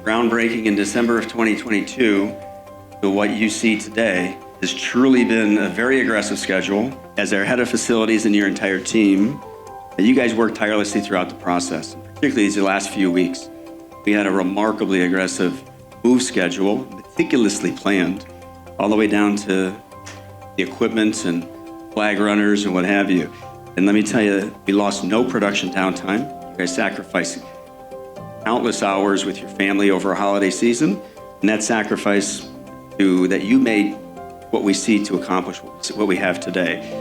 groundbreaking in December of 2022 to what you see today has truly been a very aggressive schedule. As our head of facilities and your entire team, you guys worked tirelessly throughout the process, particularly these last few weeks. We had a remarkably aggressive move schedule, meticulously planned, all the way down to the equipment and flag runners and what have you. And let me tell you, we lost no production downtime. You guys sacrificed countless hours with your family over a holiday season, and that sacrifice that you made what we see to accomplish what we have today.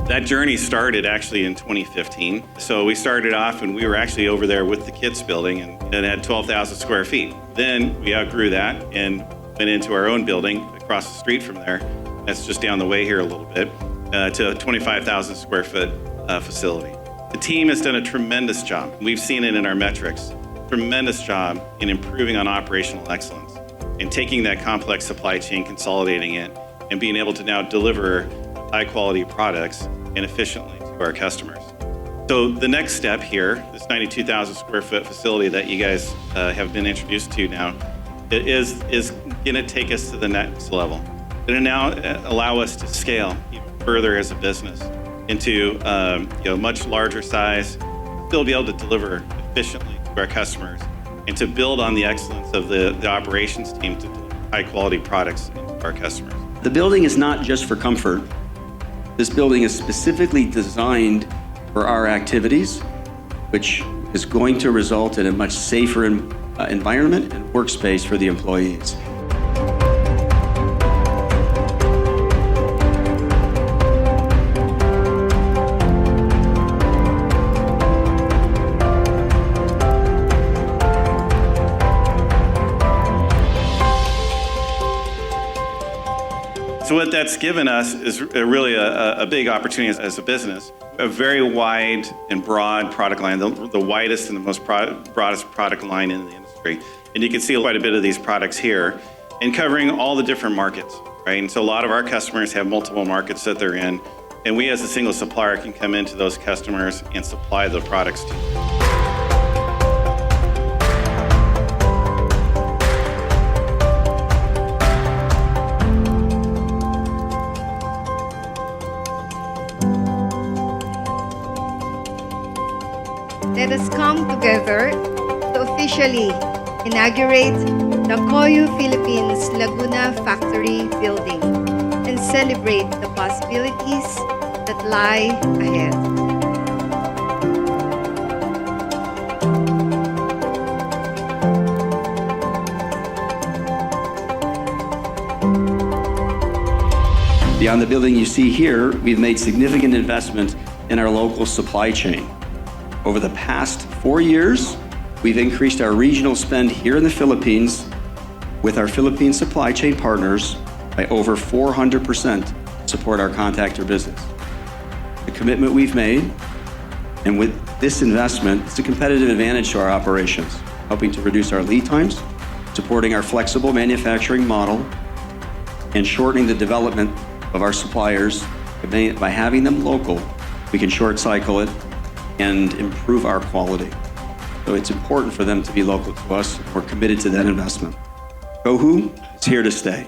That journey started actually in 2015. So we started off and we were actually over there with the kids building and it had 12,000 square feet. Then we outgrew that and went into our own building across the street from there. That's just down the way here a little bit, to a 25,000 square foot facility. The team has done a tremendous job. We've seen it in our metrics. Tremendous job in improving on operational excellence and taking that complex supply chain, consolidating it, and being able to now deliver high quality products and efficiently to our customers. So the next step here, this 92,000 square foot facility that you guys have been introduced to now, is gonna take us to the next level. It's gonna now allow us to scale even further as a business into much larger size, still be able to deliver efficiently to our customers, and to build on the excellence of the operations team to deliver high quality products to our customers. The building is not just for comfort. This building is specifically designed for our activities, which is going to result in a much safer environment and workspace for the employees. So what that's given us is really a big opportunity as a business. A very wide and broad product line, the widest and the most broadest product line in the industry. And you can see quite a bit of these products here and covering all the different markets, right? And so a lot of our customers have multiple markets that they're in. And we as a single supplier can come into those customers and supply the products to them. Let us come together to officially inaugurate the Cohu Philippines Laguna factory building and celebrate the possibilities that lie ahead. Beyond the building you see here, we've made significant investment in our local supply chain. Over the past 4 years, we've increased our regional spend here in the Philippines with our Philippine supply chain partners by over 400% to support our contactor business. The commitment we've made, and with this investment, it's a competitive advantage to our operations, helping to reduce our lead times, supporting our flexible manufacturing model, and shortening the development of our suppliers. By having them local, we can short cycle it and improve our quality. So it's important for them to be local to us. We're committed to that investment. Cohu is here to stay.